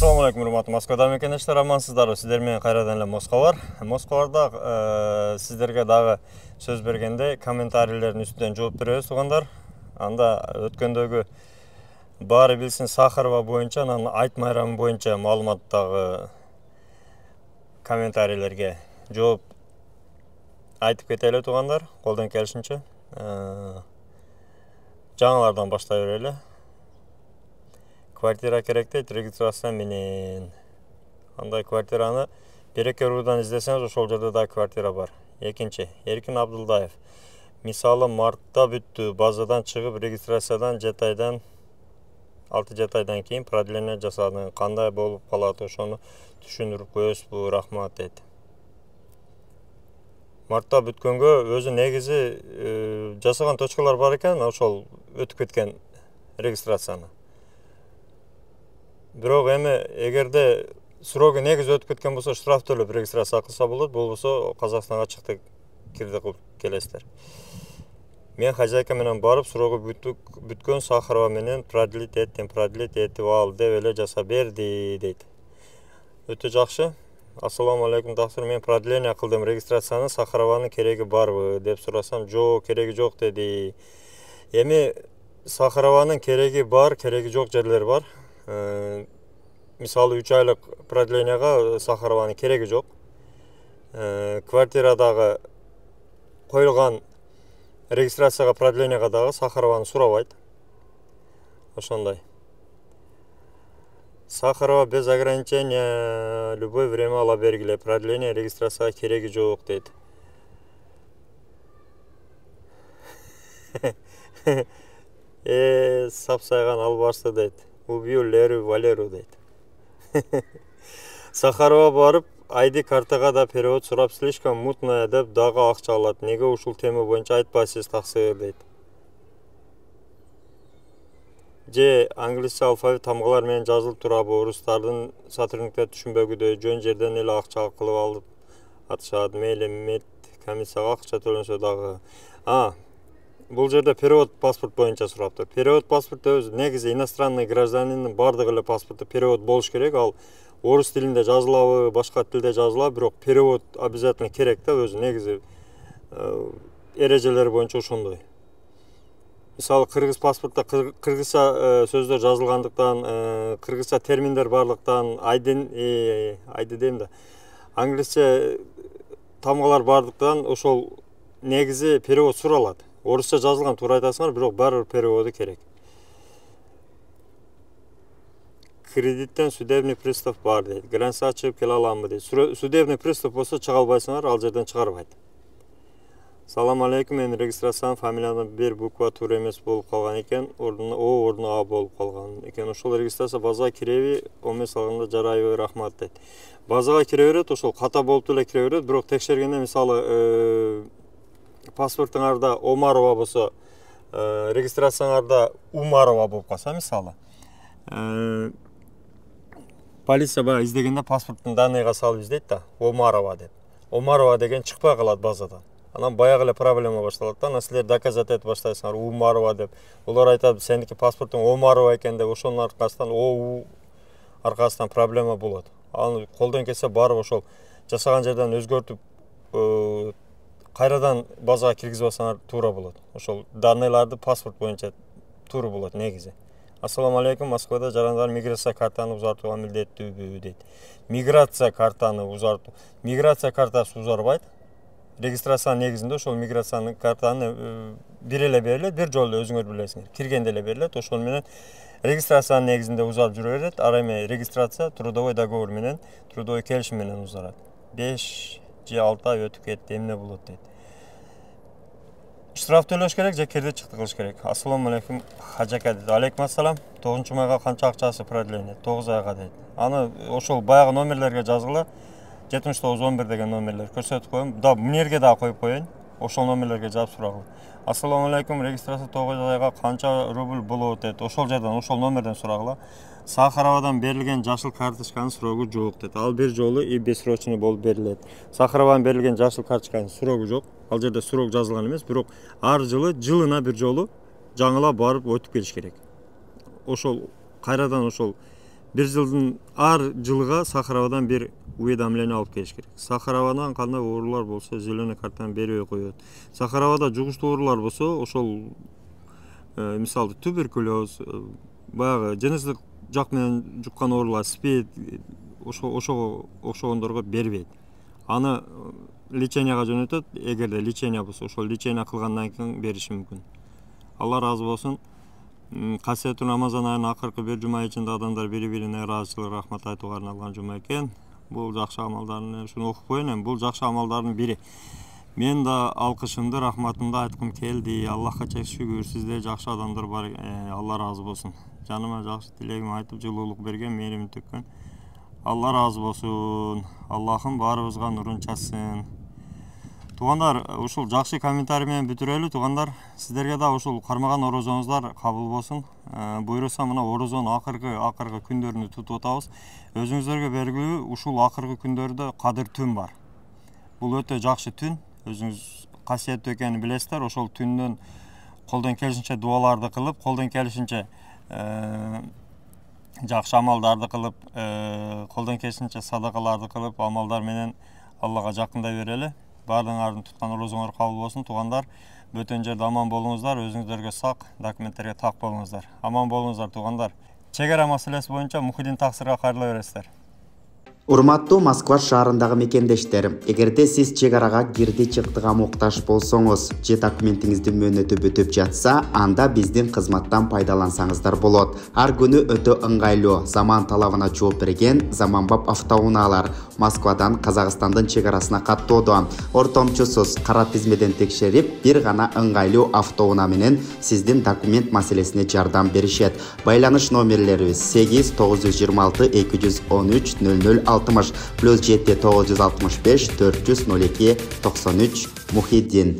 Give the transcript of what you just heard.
Assalamu alaikum, урматтуу Москвада мекендештер, амансыздарбы? Сиздер менен кайрадан эле Москва бар. Москвада сиздерге дагы сөз бергенде комментарийлердин үстүнөн жооп беребиз туугандар. Анда өткөндөгү баары билсин Сахарова боюнча, анан айт майрамы боюнча маалыматтагы комментарийлерге жооп айтып кетели туугандар, колдон келишинче. Жаңылардан баштай берели. Квартира керек дейт, регистрация менен. Андай квартираны Береке руудан издесеңиз, ошол жерде да квартира бар. Экинчи, Эркин Абдулдаев. Мисалы мартта бүттү, базадан чыгып, регистрациядан 6 айдан кийин продление жасады. Кандай болуп калат, ошону түшүндүрүп коесузбу, рахмат дейт. Мартта бүткөнгө өзү негизи жасаган точкалар бар экен, ошол өтүп кеткен регистрацияны. Бирок эми эгерде срогу негизи өтүп кеткен болсо, штраф төлөп регистрация кылса болот, болбосо Казакстанга чыкты кирди кылып келесиздер. Мен хозяйка менен барып, срогу бүткөн Сахарова менен продлить этип ал деп эле жаса берди дейт. Өтө жакшы. Ассаламу алейкум тақсыр, мен продление кылдым регистрацияны, Сахарованын кереги барбы деп сурасам, жок, кереги жок деди. Эми Сахарованын кереги бар, кереги жок жерлер бар. Мисалы 3 айлык продленияга Сахарованын кереги жок. Квартирадагы коюлган регистрацияга продлениега дагы Сахарованы сурабайт. Ошондой. Сахарова без ограничения, любое время ала бергиле, продление регистрацияга кереги жок дейт. Сапсайган албашты дейт. Убью Леру Валеру дейт. Сахарова барып, ID картага да перевод сурап, слишком мутная деп дагы акча алат. Неге ушул тема боюнча айтпайсыз таксыр дейт. Же англисче алфавит тамгалар менен жазылып турабы, орустардын сотрудниктер түшүнбөгүдөй жөн жерден эле акча кылып алып атышат. Мейли мет комиссияга акча төлөнсө дагы. Бул жерде перевод паспорт боюнча сураптыр. Перевод паспорт өзү негизи иностранный гражданинин бардыгы эле паспорту перевод болуш керек. Ал орус тилинде жазылабы, башка тилде жазылабы, бирок перевод обязательно керек да, өзү негизи эрежелери боюнча ошондой. Мисалы кыргыз паспортто кыргызча сөздөр жазылгандыктан, кыргызча терминдер барлыктан, айды дейм да, англисче тамгалар бардыктан ошол негизи перевод суралат. Орусча жазылган туура айтасыңар, бирок баары переводу керек. Кредиттен судебный пристав бар дейт. Граница ачып келе аламбы дейт. Судебный пристав болсо чыга албайсыңар, ал жерден чыгарбайт. Салам алейкум, мен регистрациянын фамилиядан бир буква туура эмес болуп калган экен, ордуна А болуп калган экен. Ошол регистрация базага киреби, эмес алганда жарайбы, рахмат дейт. Базага кире берет, ошол ката болуп эле кире берет, бирок текшергенде мисалы паспортуңарда Омарова болсо, регистрацияңарда Умарова болуп калса мисалы. Полиция баягы издегенде паспорттун данныйга салып издейт да, Омарова деп. Омарова деген чыкпай калат базадан. Анан баягы эле проблема башталат да, анан силер доказать этип баштайсыңар, Умарова деп. Улар айтат, сеники паспортуң Омарова экен деп, ошонун аркасынан проблема болот. Аны колдон келсе барып ошол жасаган жерден өзгөртүп, кайрадан базага киргизип алсаңар туура болот. Ошол данныйларды паспорт боюнча туура болот негизи. Ассаламу алейкум, Москвада жарандар миграция картаны узартууга милдеттүүбү дейт. Миграция картаны узартуу. Миграция картасы узарбайт. Регистрация негизинде ошол миграциянын картаны бир эле берилет, бир жолу өзүңөр билесиңер. Киргенде эле берилет, ошол менен регистрациянын негизинде узарып жүрө берет. Ара эми регистрация трудовой договор менен, трудовой келишим менен узарат. 5 же 6 ай өтүп кетти, эмне болот дейт. Штраф төлөш керек же кирди чыкты кылыш керек. Ассаламу алейкум, Хажака дейт. Алейкум ассалам. 9-майга канча акчасы продление? 9 айга дейт. Аны ошол баягы номерлерге жазгыла. 7911 деген номерлер көрсөтүп коем. Да, мынерге да коюп коеюн. Ошол номерлерге жазып сурагыла. Ассаламу алейкум, регистрация 9 айга канча рубль болот дейт. Ошол жерден, ошол номерден сурагыла. Сахаровадан берилген жашыл карточканын срогу жок дейт. Ал бир жолу и бессрочный болуп берилет. Сахаровадан берилген жашыл карточканын срогу жок. Ал жерде срок жазылган эмес, бирок ар жылына бир жолу жаңылап барып өтүп келиш керек. Ошол кайрадан ошол бир жылдын ар жылга Сахаровадан бир уведомление алып келиш керек. Сахаровадан кандай оорулар болсо зеленый картаны бербей коет. Сахаровада жугуштуу оорулар болсо ошол мисалы туберкулез, баягы жыныстык жак менен жуккан оорулар, СПИД ошого окшогондорго бербейт. Аны леченияга жөнөтөт. Эгерде лечения болсо, ошол лечения кылгандан кийин бериши мүмкүн. Алла разы болсун. Касиеттүү Рамазан айынын акыркы бир жума ичинде адамдар бири-бирине ыраазычылык, рахмат айтууга арналган жума экен. Бул жакшы амалдардын, шуну окуп коеюн эми, бул жакшы амалдардын бири. Мен да алкышымды, рахматымды айткым келди. Аллахка чек шүгүр, сизде жакшы адамдар бар. Алла разы болсун. Жаныма жакшы тилегимди айтып, жылуулук берген, мээримин төккөн. Алла разы болсун. Аллахым баарыбызга нурун чачсын. Тугандар, ушул жакшы комментарий менен бүтүрөлү. Тугандар, сиздерге да ушул кармаган орозоңуздар кабыл болсун. Буйруса мына орозонун акыркы күндөрүндө тутуп атабыз. Өзүңүздөргө белгилүү, ушул акыркы күндөрдө Кадыр түн бар. Бул өтө жакшы түн. Өзүңүз касиеттүү экенин билесиздер. Ошол түндөн колдон келишинче дуаларды кылып, колдон келишинче жакшы амалдарды кылып, колдон келишинче садакаларды кылып, амалдар менен Аллага жакындай берели. Бардыңардын туткан орозоңор кабыл болсун. Тугандар, бөтөн жерде аман болуңуздар, өзүңүздөргө сак, документтерге так болуңуздар. Аман болуңуздар, тугандар. Чек ара маселеси боюнча Мухиддин Таксырга кайрыла бересиздер. Урматтуу Москва шаарындагы мекендештерим, эгерде сиз чек арага кирди чыктыга муктаж болсоңуз, же документиңиздин мөөнөтү бүтүп жатса, анда биздин кызматтан пайдалансаңыздар болот. Ар күнү өтө ыңгайлуу, заман талабына жооп берген заманбап автоунаалар Москвадан Казакстандын чек арасына каттоодо. Ортомчусуз кара тизмеден текшерип, бир гана ыңгайлуу автоунаа менен сиздин документ маселесине жардам беришет. Байланыш номерлерибиз 8 926 213 00 +7 965 402 93 Мухиддин.